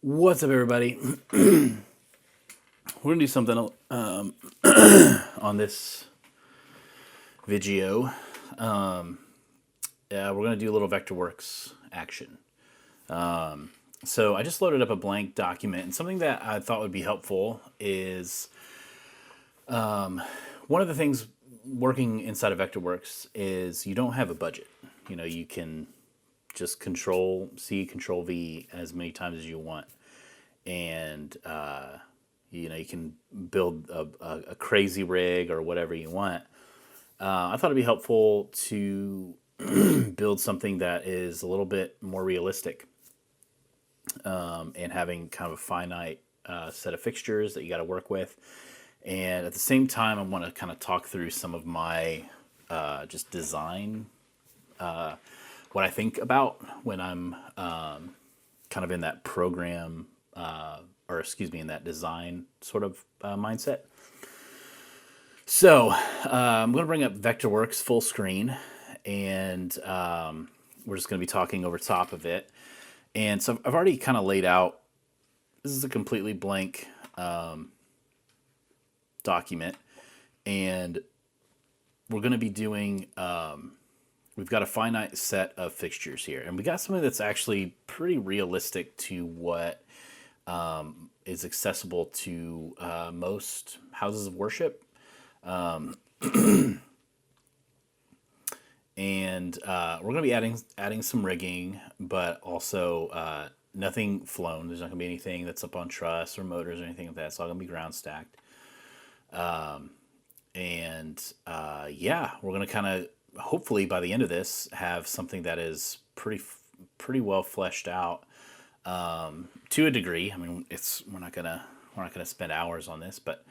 What's up, everybody? We're gonna do something on this video. We're gonna do a little Vectorworks action. So I just loaded up a blank document, and something that I thought would be helpful is one of the things working inside of Vectorworks is you don't have a budget. You know, you can just Control C, Control V as many times as you want, and you know, you can build a crazy rig or whatever you want. I thought it'd be helpful to build something that is a little bit more realistic, and having kind of a finite set of fixtures that you got to work with. And at the same time, I want to kind of talk through some of my just design, what I think about when I'm kind of in that program, or excuse me, in that design sort of mindset. So I'm going to bring up Vectorworks full screen, and we're just going to be talking over top of it. And so I've already kind of laid out, this is a completely blank document, and we're going to be doing, we've got a finite set of fixtures here, and we got something that's actually pretty realistic to what is accessible to most houses of worship. And we're going to be adding some rigging, but also nothing flown. There's not going to be anything that's up on truss or motors or anything like that. It's all going to be ground stacked. Yeah, we're going to kind of, hopefully by the end of this, have something that is pretty well fleshed out, to a degree. I mean, we're not gonna spend hours on this, but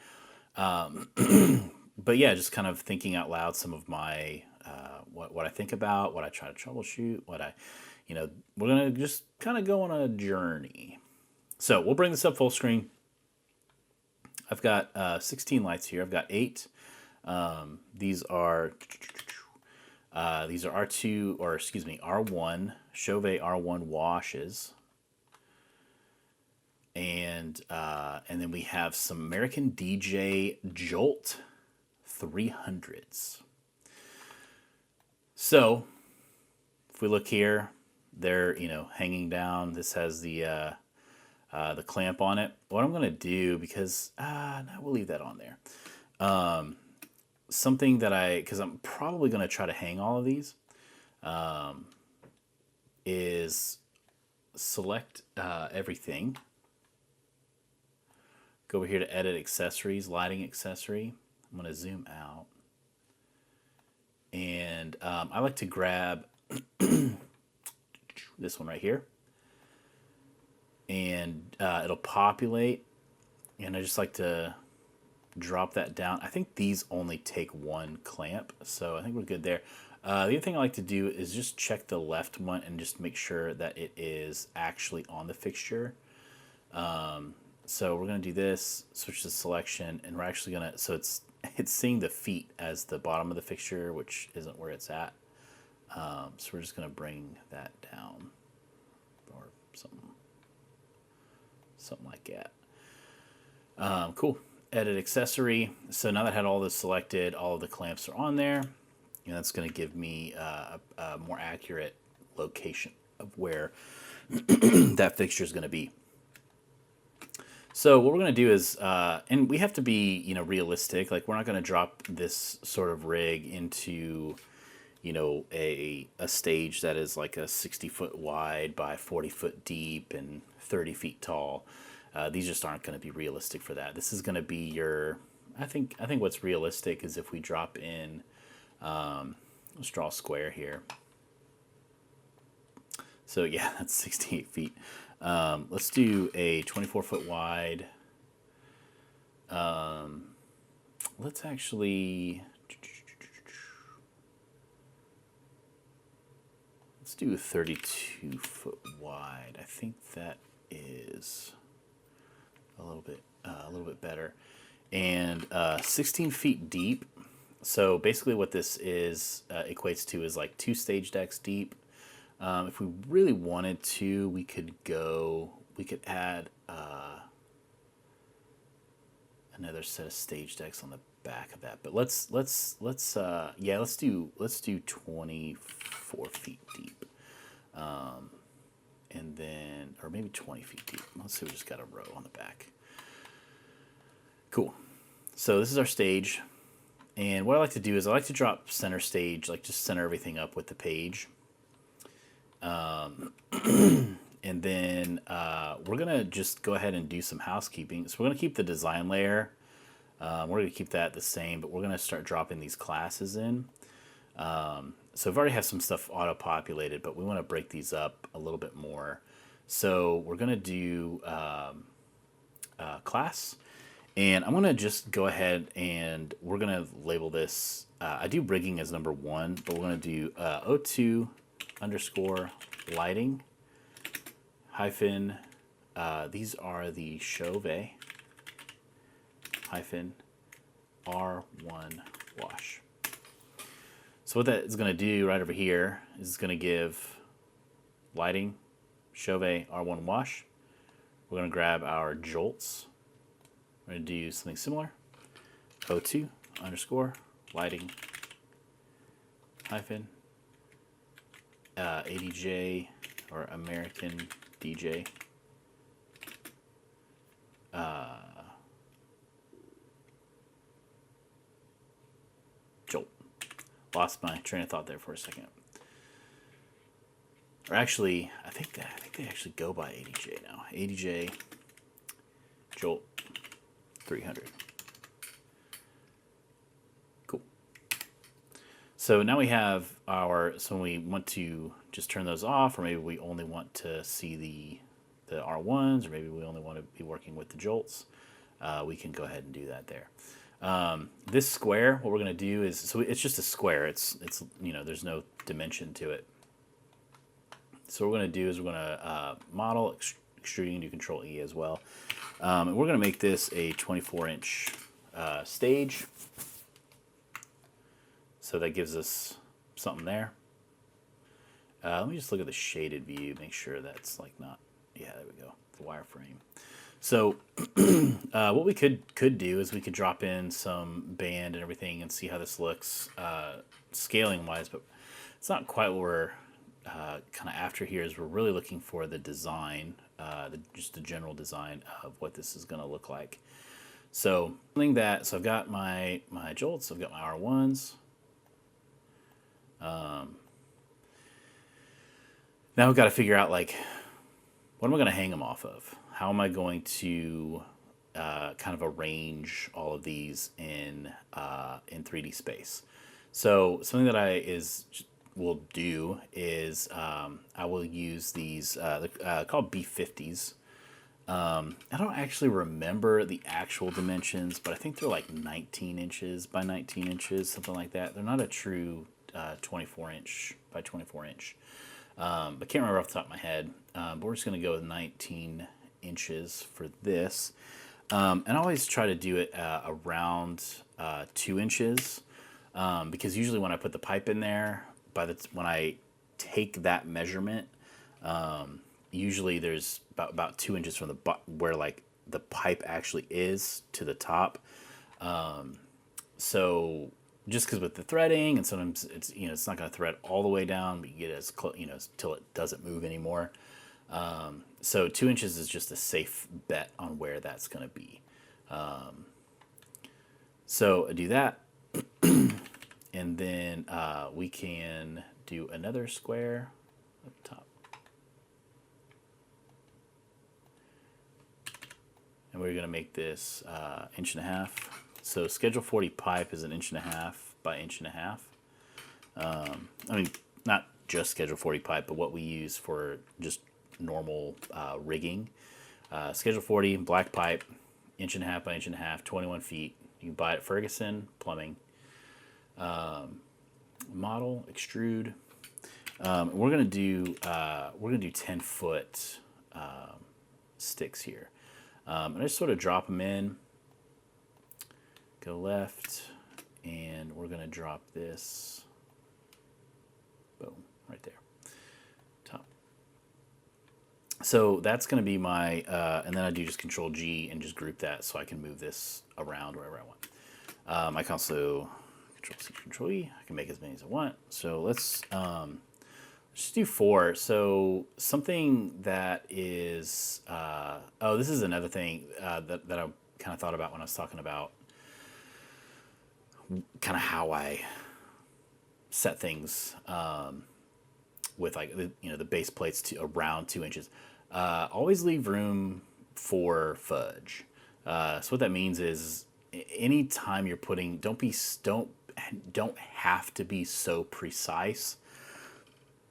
but yeah, just kind of thinking out loud some of my what I think about, what I try to troubleshoot, we're gonna just kind of go on a journey. So we'll bring this up full screen. I've got 16 lights here. I've got 8. These are R2, or excuse me, R1 Chauvet R1 washes, and then we have some American DJ Jolt 300s. So if we look here, they're hanging down. This has the clamp on it. What I'm gonna do, because no, we'll leave that on there. Something that because I'm probably gonna try to hang all of these, is select everything. Go over here to edit accessories, lighting accessory. I'm going to zoom out. And I like to grab this one right here. And it'll populate. And I just like to drop that down. I think these only take one clamp, so I think we're good there. The other thing I like to do is just check the left one and just make sure that it is actually on the fixture. So we're going to do this, switch to selection, and we're actually going to, so it's seeing the feet as the bottom of the fixture, which isn't where it's at. So we're just going to bring that down, or something like that. Cool. Edit accessory. So now that I had all this selected, all of the clamps are on there, and that's going to give me a more accurate location of where that fixture is going to be. So what we're going to do is, and we have to be, realistic. Like, we're not going to drop this sort of rig into, a stage that is like a 60-foot wide by 40-foot deep and 30 feet tall. These just aren't going to be realistic for that. This is going to be your, I think what's realistic is if we drop in, let's draw a square here. So yeah, that's 68 feet. Let's do a 24-foot wide. Let's do a 32-foot wide. I think that is a little bit better. And 16 feet deep. So basically what this is equates to is like 2 stage decks deep. If we really wanted to, we could go we could add another set of stage decks on the back of that. But let's do 24 feet deep, and then, or maybe 20 feet deep. Let's say we just got a row on the back. Cool. So this is our stage, and what I like to do is I like to drop center stage, like just center everything up with the page. And then we're going to just go ahead and do some housekeeping. So we're going to keep the design layer. We're going to keep that the same, but we're going to start dropping these classes in. So I've already have some stuff auto-populated, but we want to break these up a little bit more. So we're going to do class. And I'm going to just go ahead and we're going to label this. I do rigging as number 1, but we're going to do O2 underscore lighting hyphen, these are the Chauvet hyphen R1 wash. So what that is going to do right over here is it's going to give lighting Chauvet R1 wash. We're going to grab our jolts. We're going to do something similar. O2 underscore lighting hyphen ADJ or American DJ jolt. Lost my train of thought there for a second. Or actually, I think they actually go by ADJ now. ADJ jolt 300. Cool. So now we have our, so we want to just turn those off, or maybe we only want to see the R1s, or maybe we only want to be working with the jolts. We can go ahead and do that there. This square, what we're going to do is, so it's just a square. It's you know, there's no dimension to it. So what we're going to do is we're going to model, extruding, do Control E as well. And we're going to make this a 24-inch stage. So that gives us something there. Let me just look at the shaded view, make sure that's like not, yeah, there we go, the wireframe. So what we could do is we could drop in some band and everything and see how this looks scaling wise, but it's not quite what we're kind of after here. Is we're really looking for the design, just the general design of what this is going to look like. So so I've got my jolts, I've got my R1s. Now we've got to figure out, like, what am I going to hang them off of? How am I going to kind of arrange all of these in 3D space? So something that will do is I will use these called B50s. I don't actually remember the actual dimensions, but I think they're like 19 inches by 19 inches, something like that. They're not a true 24 inch by 24 inch. I can't remember off the top of my head, but we're just going to go with 19 inches for this. And I always try to do it around 2 inches, because usually when I put the pipe in there, when I take that measurement, usually there's about 2 inches from where like the pipe actually is to the top. So just because with the threading, and sometimes it's, you know, it's not going to thread all the way down, but you get as close, you know, till it doesn't move anymore. So 2 inches is just a safe bet on where that's going to be. So I do that, and then we can do another square up top. And we're going to make this 1.5 inches. So Schedule 40 pipe is 1.5 inches by 1.5 inches. I mean, not just Schedule 40 pipe, but what we use for just normal rigging. Schedule 40 black pipe, 1.5 inches by 1.5 inches, 21 feet. You can buy it at Ferguson Plumbing. Model, extrude. We're gonna do 10-foot sticks here. And I just sort of drop them in. Go left, and we're going to drop this, boom, right there, top. So that's going to be my, and then I do just Control G and just group that so I can move this around wherever I want. I can also Control C, Control E. I can make as many as I want. So let's just do 4. So something that is, oh, this is another thing that I kind of thought about when I was talking about kind of how I set things with like the base plates to around 2 inches. Always leave room for fudge. So what that means is anytime you're putting, don't have to be so precise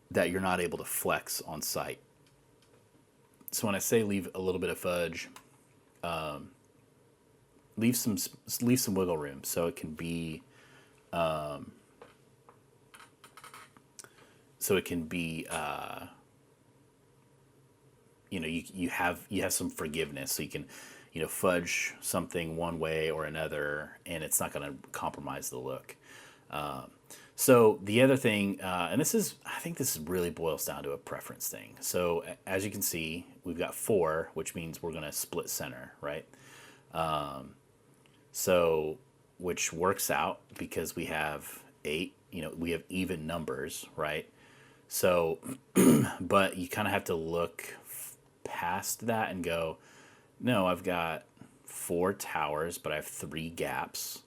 that you're not able to flex on site. So when I say leave a little bit of fudge, leave some wiggle room so it can be you have some forgiveness, so you can fudge something one way or another, and it's not going to compromise the look. So the other thing, and I think this really boils down to a preference thing. So as you can see, we've got 4, which means we're going to split center, right? So which works out because we have 8, we have even numbers, right? So, but you kind of have to look past that and go, no, I've got 4 towers, but I have 3 gaps.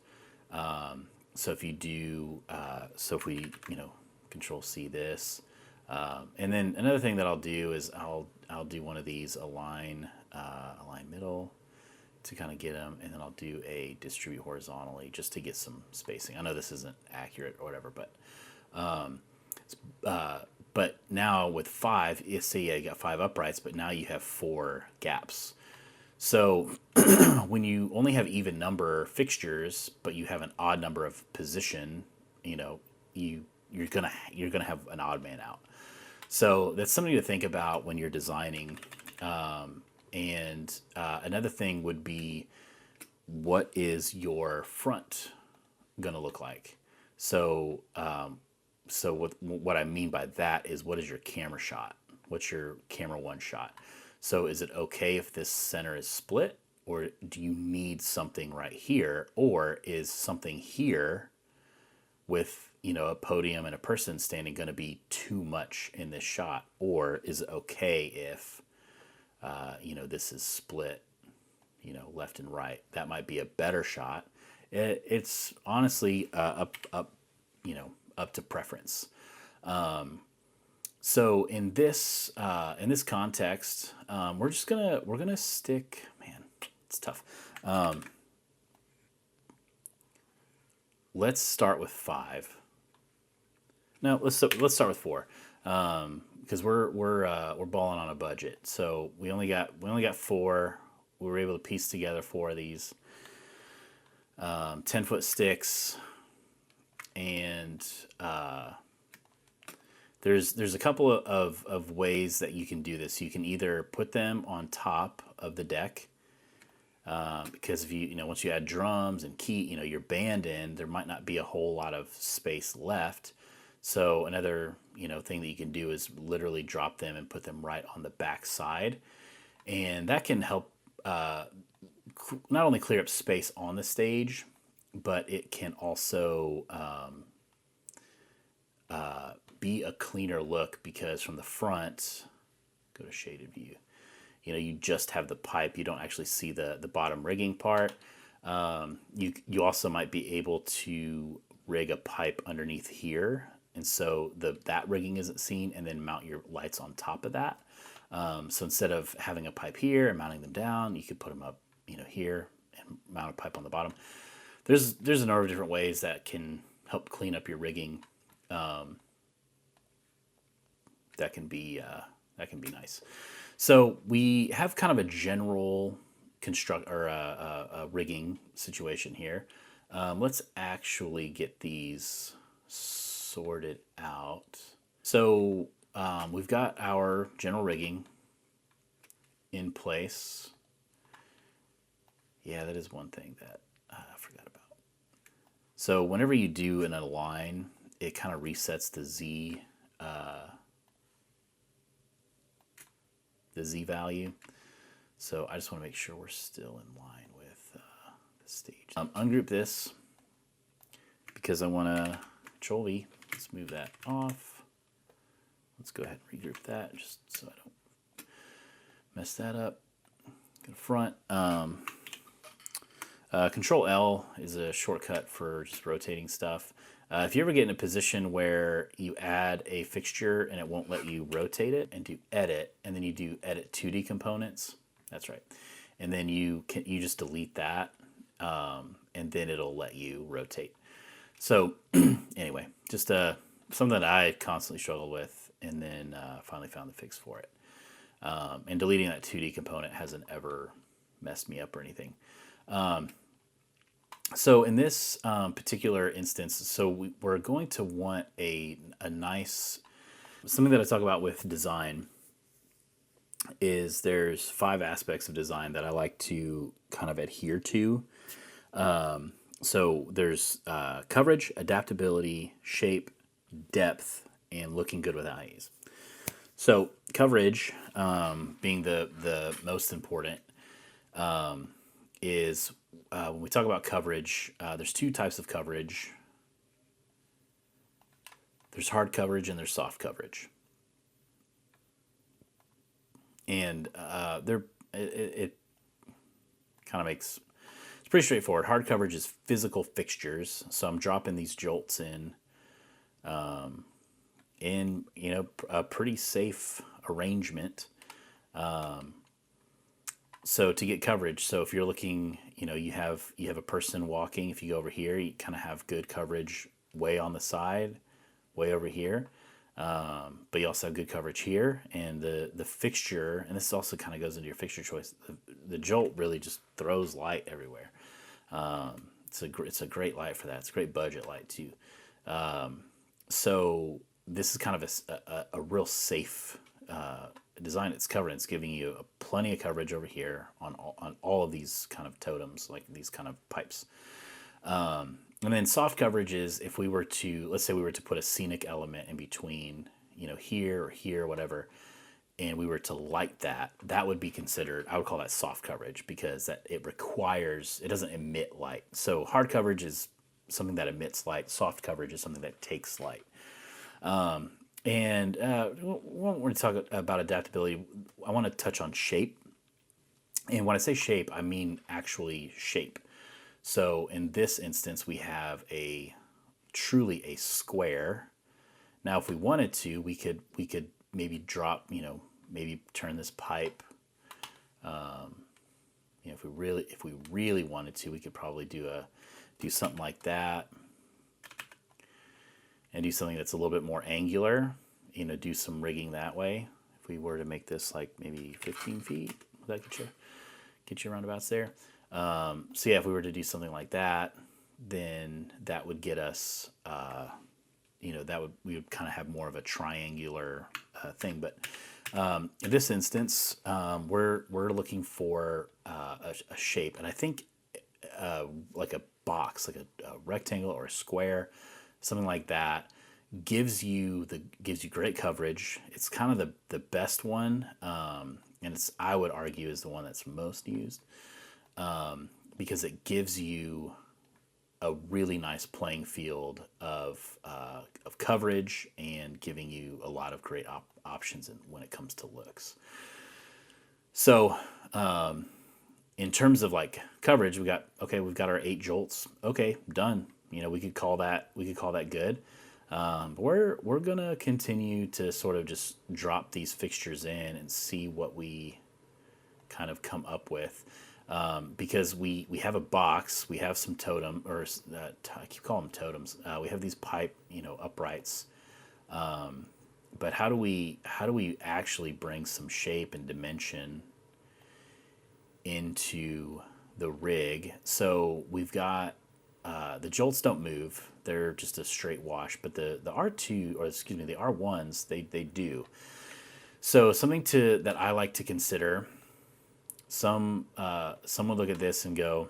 So if you do, so if we, Control C this, and then another thing that I'll do is I'll do one of these align middle to kind of get them, and then I'll do a distribute horizontally just to get some spacing. I know this isn't accurate or whatever, but now with 5, you see you got 5 uprights, but now you have 4 gaps. So when you only have even number fixtures, but you have an odd number of position, you're gonna have an odd man out. So that's something to think about when you're designing. And another thing would be, what is your front gonna look like? So what I mean by that is, what is your camera shot? What's your camera 1 shot? So is it okay if this center is split, or do you need something right here, or is something here with a podium and a person standing going to be too much in this shot, or is it okay if this is split left and right? That might be a better shot. It's honestly up to preference. So in this context, we're gonna stick. Man, it's tough. Let's start with 5. No, let's start with 4, because we're balling on a budget. So we only got 4. We were able to piece together 4 of these 10-foot sticks, and there's a couple of ways that you can do this. You can either put them on top of the deck, because if once you add drums and key, your band in, there might not be a whole lot of space left. So another thing that you can do is literally drop them and put them right on the back side, and that can help not only clear up space on the stage, but it can also be a cleaner look, because from the front, go to shaded view, you just have the pipe. You don't actually see the bottom rigging part. You also might be able to rig a pipe underneath here, and so that rigging isn't seen, and then mount your lights on top of that. So instead of having a pipe here and mounting them down, you could put them up here and mount a pipe on the bottom. There's a number of different ways that can help clean up your rigging. That can be nice. So we have kind of a general a rigging situation here. Let's actually get these sorted out. So we've got our general rigging in place. Yeah, that is one thing that I forgot about. So whenever you do an align, it kind of resets the Z the Z value. So I just want to make sure we're still in line with the stage. Ungroup this because I want to Control V. Let's move that off. Let's go ahead and regroup that just so I don't mess that up. Go to front. Control L is a shortcut for just rotating stuff. If you ever get in a position where you add a fixture and it won't let you rotate it, and do edit, and then you do edit 2D components, that's right. And then you just delete that, and then it'll let you rotate. So anyway, just something that I constantly struggled with, and then finally found the fix for it. And deleting that 2D component hasn't ever messed me up or anything. So in this particular instance, so we're going to want a nice, something that I talk about with design is there's 5 aspects of design that I like to kind of adhere to. So there's coverage, adaptability, shape, depth, and looking good with eyes. So coverage, being the most important, is when we talk about coverage, there's 2 types of coverage. There's hard coverage and there's soft coverage. And it kind of makes, it's pretty straightforward. Hard coverage is physical fixtures. So I'm dropping these jolts in a pretty safe arrangement. So to get coverage, so if you're looking, you have a person walking. If you go over here, you kind of have good coverage way on the side, way over here. But you also have good coverage here, and the fixture, and this also kind of goes into your fixture choice. The jolt really just throws light everywhere. It's a great light for that. It's a great budget light too. So this is kind of a real safe design. It's covered. It's giving you plenty of coverage over here on all of these kind of totems, like these kind of pipes. And then soft coverage is if we were to, let's say we were to put a scenic element in between, here or here, whatever, and we were to light that, that would be considered, I would call that soft coverage, because it doesn't emit light. So hard coverage is something that emits light. Soft coverage is something that takes light. And when we talk about adaptability, I want to touch on shape. And when I say shape, I mean actually shape. So in this instance, we have truly a square. Now, if we wanted to, we could maybe drop, maybe turn this pipe. If we really wanted to, we could probably do something like that. And do something that's a little bit more angular, do some rigging that way. If we were to make this like maybe 15 feet, would that get you roundabouts there? So yeah, if we were to do something like that, then that would get us, we would kind of have more of a triangular thing. But in this instance, we're looking for a shape, and I think like a box, like a rectangle or a square. Something like that gives you great coverage. It's kind of the best one, and I would argue is the one that's most used, because it gives you a really nice playing field of coverage and giving you a lot of great options when it comes to looks. So in terms of like coverage, we've got our 8 jolts. Okay, done. We could call that good. But we're gonna continue to sort of just drop these fixtures in and see what we kind of come up with, because we have a box, we have some totem, or I keep calling them totems. We have these pipe uprights, but how do we actually bring some shape and dimension into the rig? So we've got. The jolts don't move; they're just a straight wash. But the R2, or excuse me, the R1s, they do. So something that I like to consider. Some would look at this and go,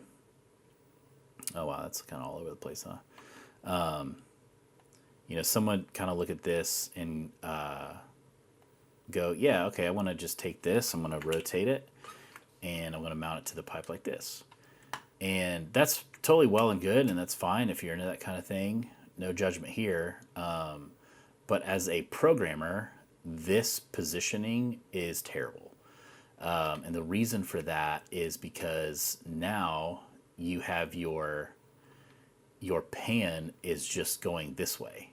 "Oh wow, that's kind of all over the place, huh?" Some would kind of look at this and go, yeah, okay, I want to just take this, I'm going to rotate it, and I'm going to mount it to the pipe like this. And that's totally well and good, and that's fine if you're into that kind of thing. No judgment here. But as a programmer, this positioning is terrible. And the reason for that is because now you have your pan is just going this way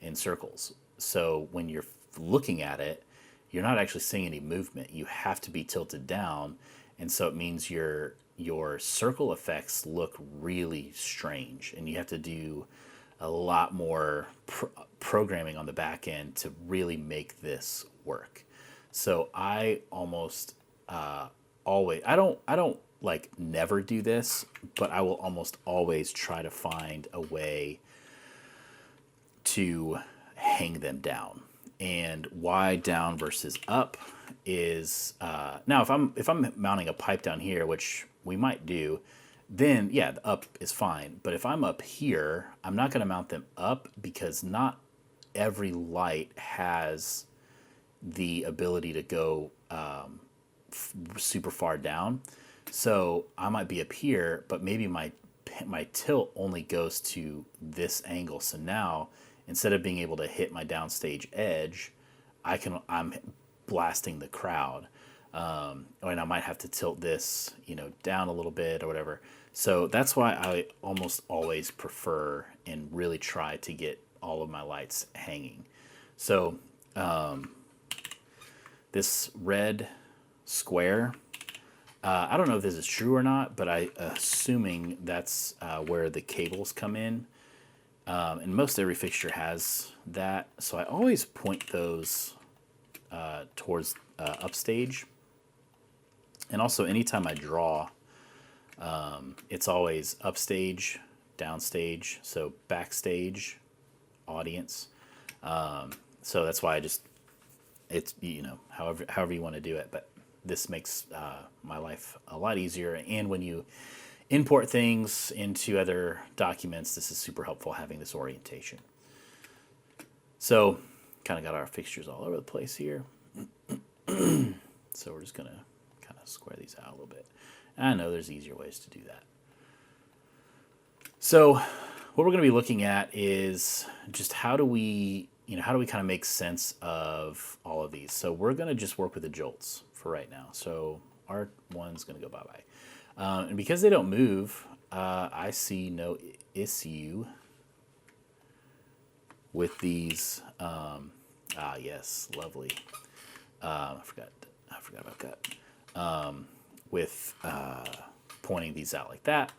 in circles. So when you're looking at it, you're not actually seeing any movement. You have to be tilted down, and so it means your circle effects look really strange, and you have to do a lot more programming on the back end to really make this work. So I almost always, I don't like never do this, but I will almost always try to find a way to hang them down. And why down versus up is now if I'm mounting a pipe down here, which we might do, then yeah, the up is fine. But if I'm up here, I'm not going to mount them up because not every light has the ability to go super far down. So I might be up here, but maybe my tilt only goes to this angle. So now instead of being able to hit my downstage edge, I'm blasting the crowd. And I might have to tilt this, down a little bit or whatever. So that's why I almost always prefer and really try to get all of my lights hanging. So this red square, I don't know if this is true or not, but I'm assuming that's where the cables come in. And most every fixture has that. So I always point those towards upstage. And also anytime I draw, it's always upstage, downstage, so backstage, audience. So that's why it's, however you want to do it. But this makes my life a lot easier. And when you import things into other documents, this is super helpful having this orientation. So kind of got our fixtures all over the place here. So we're just going to kind of square these out a little bit. And I know there's easier ways to do that. So what we're going to be looking at is just how do we kind of make sense of all of these. So we're going to just work with the jolts for right now. So R1's going to go bye-bye. And because they don't move, I see no issue with these. Yes, lovely. I forgot about that. With pointing these out like that.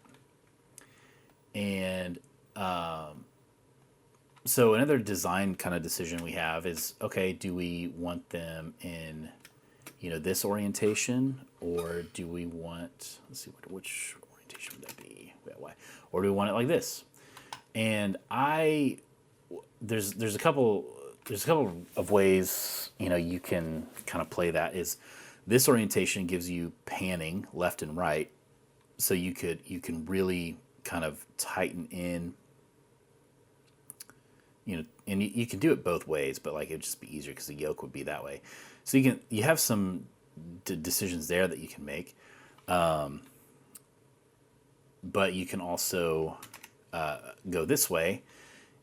And so another design kind of decision we have is, okay, do we want them in, this orientation, or do we want, let's see, which orientation would that be? Why? Or do we want it like this? And there's a couple of ways, you can kind of play that. Is this orientation gives you panning left and right, so you can really kind of tighten in, and you can do it both ways, but like it'd just be easier because the yoke would be that way. So you have some decisions there that you can make, but you can also go this way,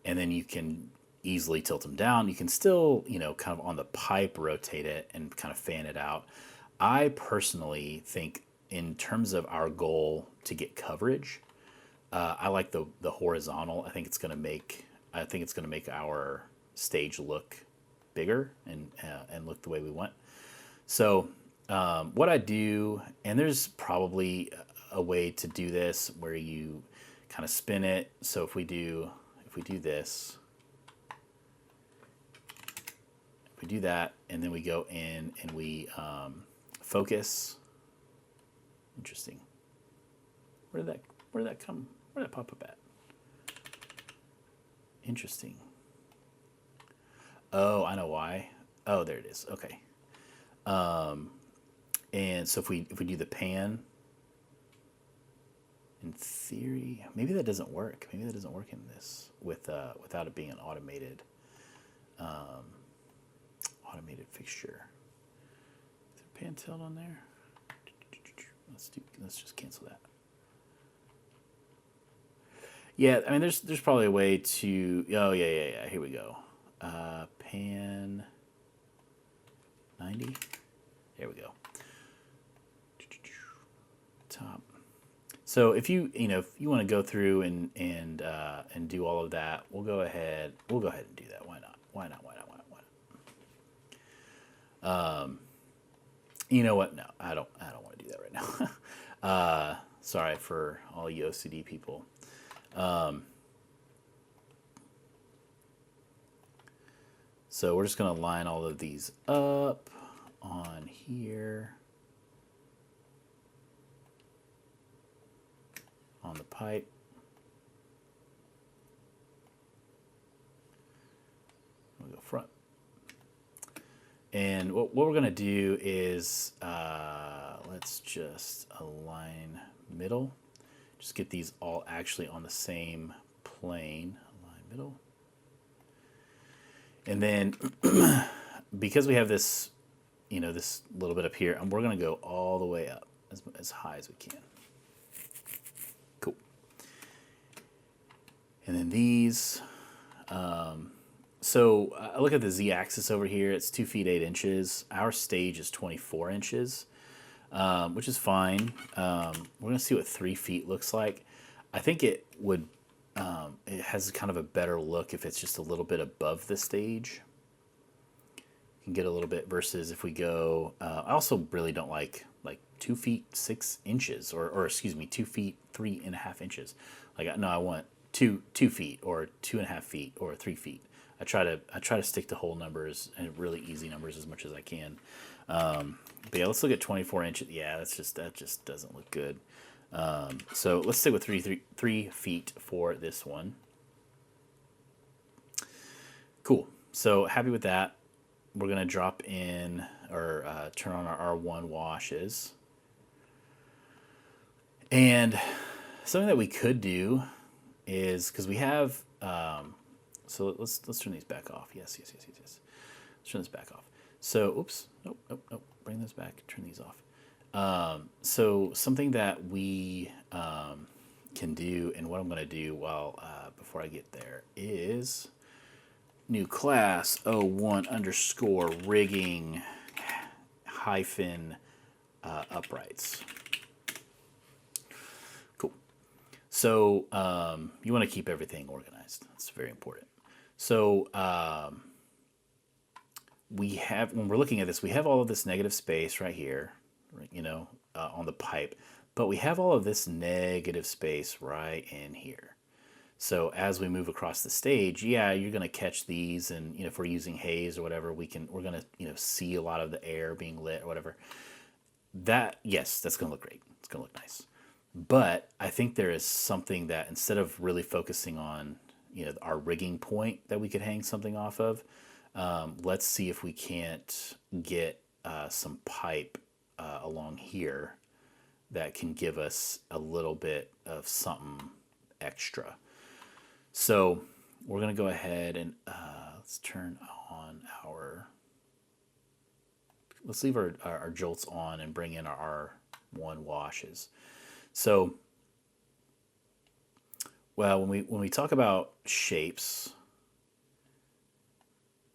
and then you can easily tilt them down. You can still, kind of on the pipe rotate it and kind of fan it out. I personally think in terms of our goal to get coverage, I like the horizontal. I think it's going to make our stage look bigger and look the way we want. So what I do, and there's probably a way to do this where you kind of spin it. So if we do this, if we do that, and then we go in and we focus. Interesting. Where did that come? Where did that pop up at? Interesting. Oh, I know why. Oh, there it is. Okay. And so if we do the pan, in theory, maybe that doesn't work. Maybe that doesn't work in this without it being an automated fixture. pan tilt on there? Let's just cancel that. Yeah, I mean, there's probably a way to. Oh yeah. Here we go. Pan 90. There we go. Top. So if you want to go through and do all of that, we'll go ahead and do that. Why not? You know what? No, I don't want to do that right now. Sorry for all you OCD people. So we're just going to line all of these up on here. On the pipe. We'll go front. And what we're going to do is, let's just align middle. Just get these all actually on the same plane. Align middle. And then, because we have this, this little bit up here, and we're going to go all the way up as high as we can. Cool. And then these, so I look at the z-axis over here. It's 2 feet 8 inches. Our stage is 24 inches, which is fine. We're going to see what 3 feet looks like. I think it would, it has kind of a better look if it's just a little bit above the stage. You can get a little bit versus if we go, I also really don't like 2 feet 6 inches or excuse me, 2 feet 3.5 inches. No, I want 2 feet or 2.5 feet or 3 feet. I try to stick to whole numbers and really easy numbers as much as I can. But yeah, let's look at 24 inches. Yeah, that just doesn't look good. So let's stick with 3 feet for this one. Cool. So happy with that. We're gonna drop in or turn on our R1 washes. And something that we could do is, because we have, so let's turn these back off. Yes. Let's turn this back off. So, oops, nope. Bring this back. Turn these off. So something that we can do, and what I'm going to do before I get there, is new class 01 underscore rigging hyphen uprights. Cool. So you want to keep everything organized. That's very important. So we have, when we're looking at this, we have all of this negative space right here, on the pipe, but we have all of this negative space right in here. So as we move across the stage, yeah, you're going to catch these, and if we're using haze or whatever, we're going to see a lot of the air being lit or whatever. Yes, that's going to look great. It's going to look nice. But I think there is something that, instead of really focusing on our rigging point that we could hang something off of, let's see if we can't get some pipe along here that can give us a little bit of something extra. So we're going to go ahead and let's turn on let's leave our jolts on and bring in our R1 washes. So, well, when we talk about shapes,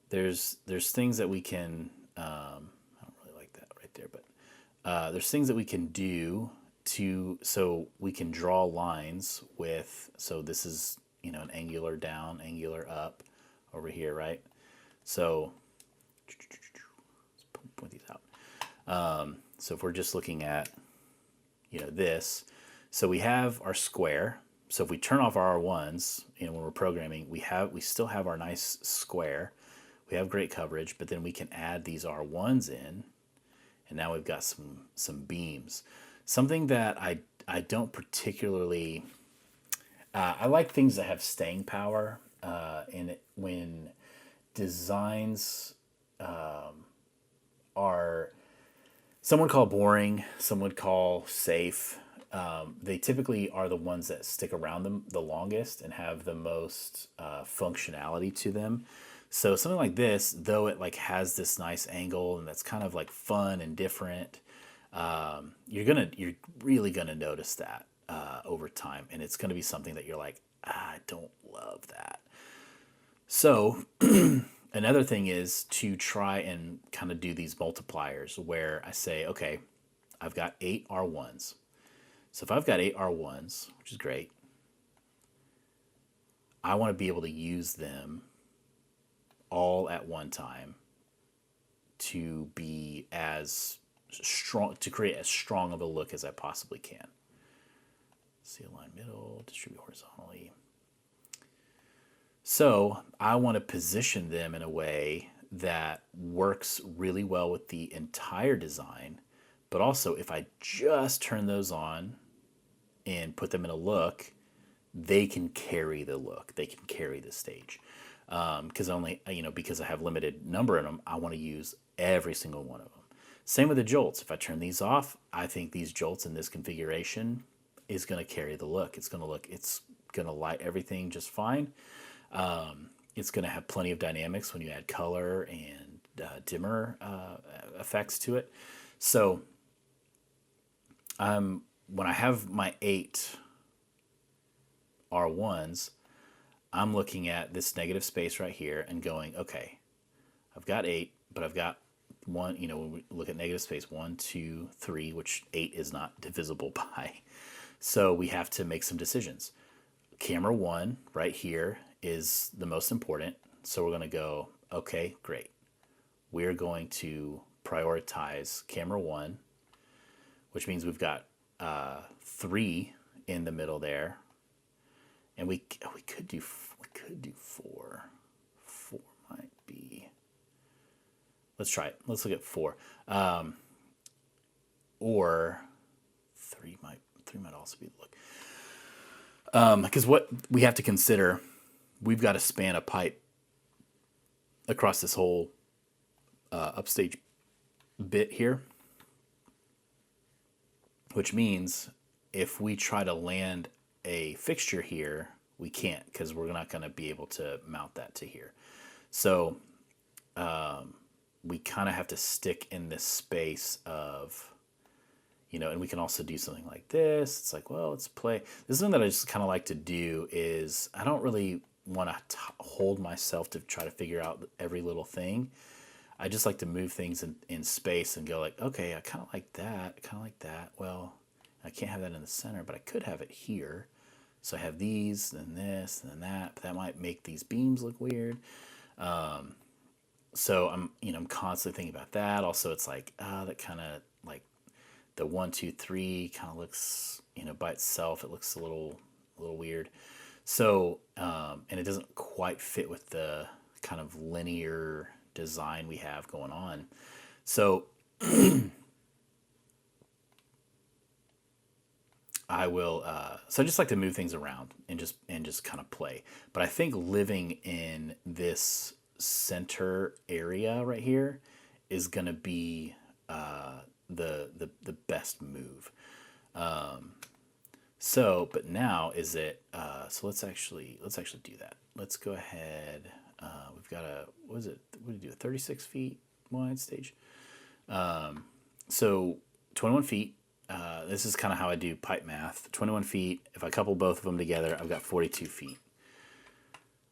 there's things that we can, I don't really like that right there, but there's things that we can do so we can draw lines with, so this is, an angular down, angular up over here, right? So let's point these out. So if we're just looking at, this, so we have our square. So if we turn off our R1s, when we're programming, we still have our nice square. We have great coverage, but then we can add these R1s in, and now we've got some beams. Something that I don't particularly, I like things that have staying power, and when designs are, some would call boring, some would call safe. They typically are the ones that stick around them the longest and have the most functionality to them. So something like this, though it like has this nice angle and that's kind of like fun and different, you're really gonna notice that over time, and it's gonna be something that you're like, I don't love that. So another thing is to try and kind of do these multipliers where I say, okay, I've got 8 R1s. So if I've got 8 R1s, which is great, I want to be able to use them all at one time to be as strong, to create as strong of a look as I possibly can. See, align middle, distribute horizontally. So I want to position them in a way that works really well with the entire design, but also if I just turn those on and put them in a look, they can carry the look. They can carry the stage. Because because I have limited number in them, I want to use every single one of them. Same with the jolts. If I turn these off, I think these jolts in this configuration is going to carry the look. It's going to light everything just fine. It's going to have plenty of dynamics when you add color and dimmer effects to it. So when I have my 8 R1s, I'm looking at this negative space right here and going, okay, I've got 8, but I've got one, when we look at negative space, 1, 2, 3, which 8 is not divisible by. So we have to make some decisions. Camera 1 right here is the most important. So we're going to go, okay, great. We're going to prioritize camera 1, which means we've got 3 in the middle there. And we could do 4. 4 might be. Let's try it. Let's look at 4. Or 3 might also be the look. Because what we have to consider, we've got to span a pipe across this whole upstage bit here, which means if we try to land a fixture here, we can't, because we're not going to be able to mount that to here. So we kind of have to stick in this space of, and we can also do something like this. It's like, well, let's play. This is something that I just kind of like to do is I don't really want to hold myself to try to figure out every little thing. I just like to move things in space and go like, okay, I kind of like that. I kind of like that. Well, I can't have that in the center, but I could have it here. So I have these, then this, and then that. But that might make these beams look weird. So I'm constantly thinking about that. Also, it's like, that kind of like the 1, 2, 3 kind of looks, by itself, it looks a little weird. So, and it doesn't quite fit with the kind of linear design we have going on. So I will. So I just like to move things around and just kind of play. But I think living in this center area right here is going to be the best move. But now is it? So let's actually do that. Let's go ahead. We've got what is it? What do you do? A 36 feet wide stage. So 21 feet. This is kind of how I do pipe math. 21 feet. If I couple both of them together, I've got 42 feet.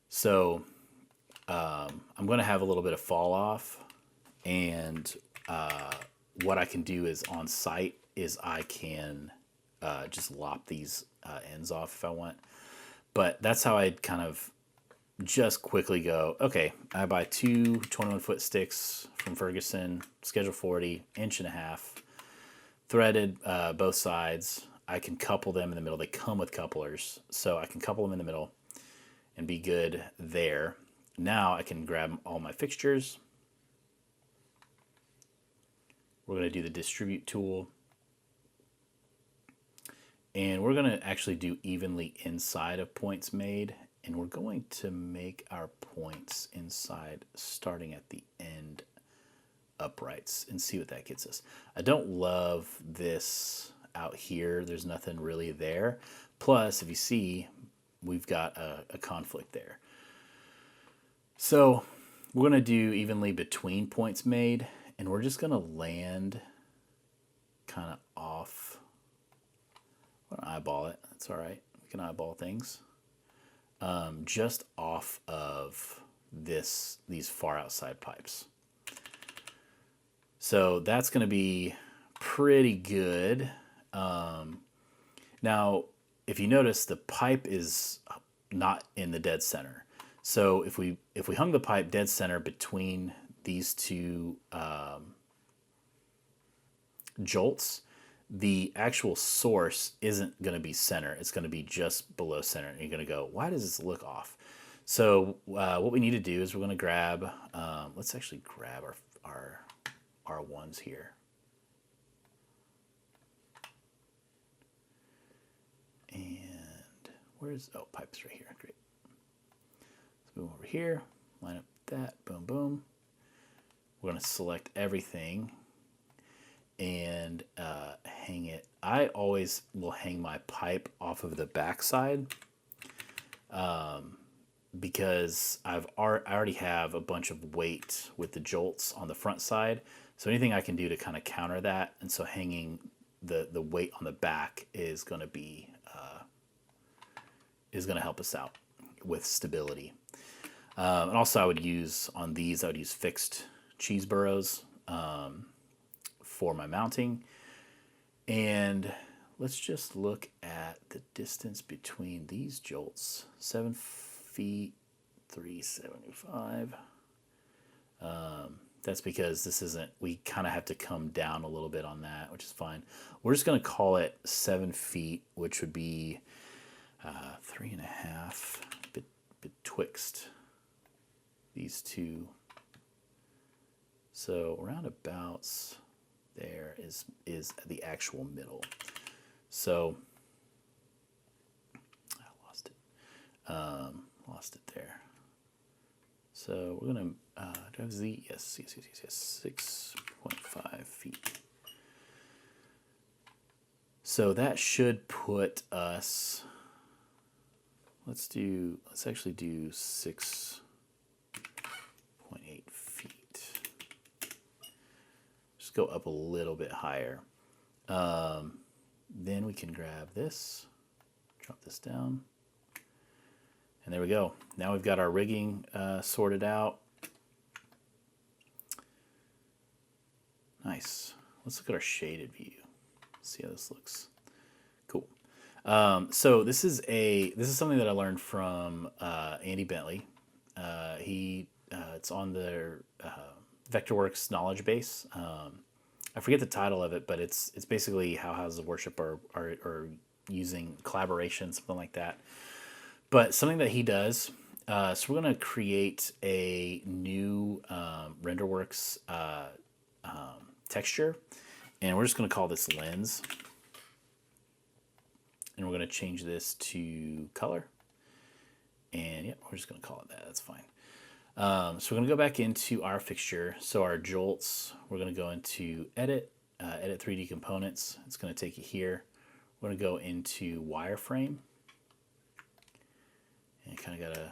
So I'm going to have a little bit of fall off, and what I can do is on site is I can just lop these ends off if I want. But that's how I'd kind of just quickly go, okay, I buy 2 21-foot sticks from Ferguson, schedule 40, 1.5 inches, threaded both sides. I can couple them in the middle. They come with couplers, so I can couple them in the middle and be good there. Now I can grab all my fixtures. We're going to do the distribute tool. And we're going to actually do evenly inside of points made. And we're going to make our points inside starting at the end uprights and see what that gets us. I don't love this out here. There's nothing really there. Plus, if you see, we've got a conflict there. So We're going to do evenly between points made, and we're just going to land kind of off. We're going to eyeball it. That's all right. We can eyeball things. Just off of these far outside pipes. So that's going to be pretty good. Now, if you notice, the pipe is not in the dead center. So if we hung the pipe dead center between these two jolts, the actual source isn't going to be center. It's going to be just below center. And you're going to go, why does this look off? So what we need to do is we're going to grab, let's actually grab our ones here. And where's, oh, pipe's right here. Great. Let's move over here, line up that, boom, boom. We're going to select everything and hang it. I always will hang my pipe off of the back side because I already have a bunch of weight with the jolts on the front side. So anything I can do to kind of counter that, and so hanging the weight on the back is going to be help us out with stability. And also I would use on these, I would use fixed cheese burrows for my mounting. And let's just look at the distance between these jolts. 7 feet 375. That's because this isn't, we kind of have to come down a little bit on that, which is fine. We're just going to call it 7 feet, which would be 3.5 betwixt these two. So roundabouts there is the actual middle. So I lost it there. So we're gonna do I have Z? Yes, 6.5 feet. So that should put us. Let's actually do 6.8 feet. Just go up a little bit higher. Then we can grab this, drop this down, and there we go. Now we've got our rigging sorted out. Nice. Let's look at our shaded view. See how this looks. Cool. So this is something that I learned from Andy Bentley. It's on their Vectorworks knowledge base. I forget the title of it, but it's basically how houses of worship are using collaboration, something like that. But something that he does, so we're going to create a new RenderWorks texture, and we're just going to call this lens. And we're going to change this to color. And yeah, we're just going to call it that. That's fine. So we're going to go back into our fixture. So our jolts, we're going to go into Edit, Edit 3D Components. It's going to take you here. We're going to go into Wireframe. And you kind of got to,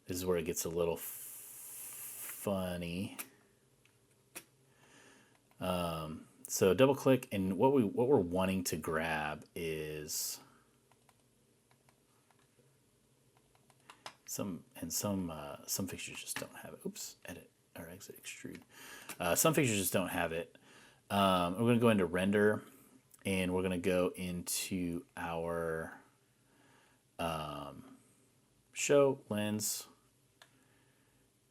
this is where it gets a little funny. So double click, and what we're wanting to grab is some fixtures just don't have it. Oops, edit or exit extrude. Some fixtures just don't have it. We're going to go into render, and we're going to go into our show lens,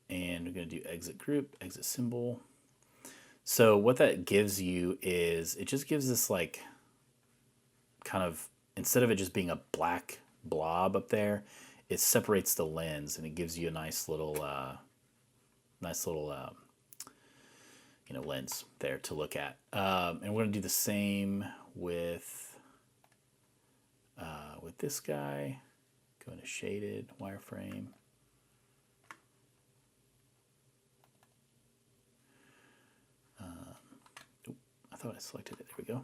and we're going to do exit group, exit symbol. So what that gives you is it just gives this like kind of, instead of it just being a black blob up there, it separates the lens and it gives you a nice little lens there to look at. And we're going to do the same with this guy. Go into shaded wireframe. I thought I selected it. There we go.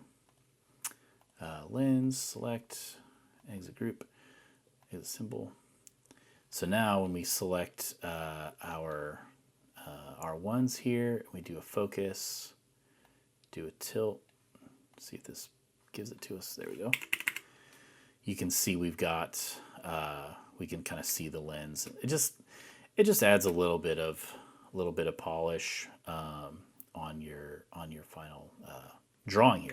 Lens, select, exit group, exit symbol. So now when we select our our ones here. We do a focus, do a tilt. See if this gives it to us. There we go. You can see we've got, we can kind of see the lens. It just adds a little bit of polish on your final drawing here.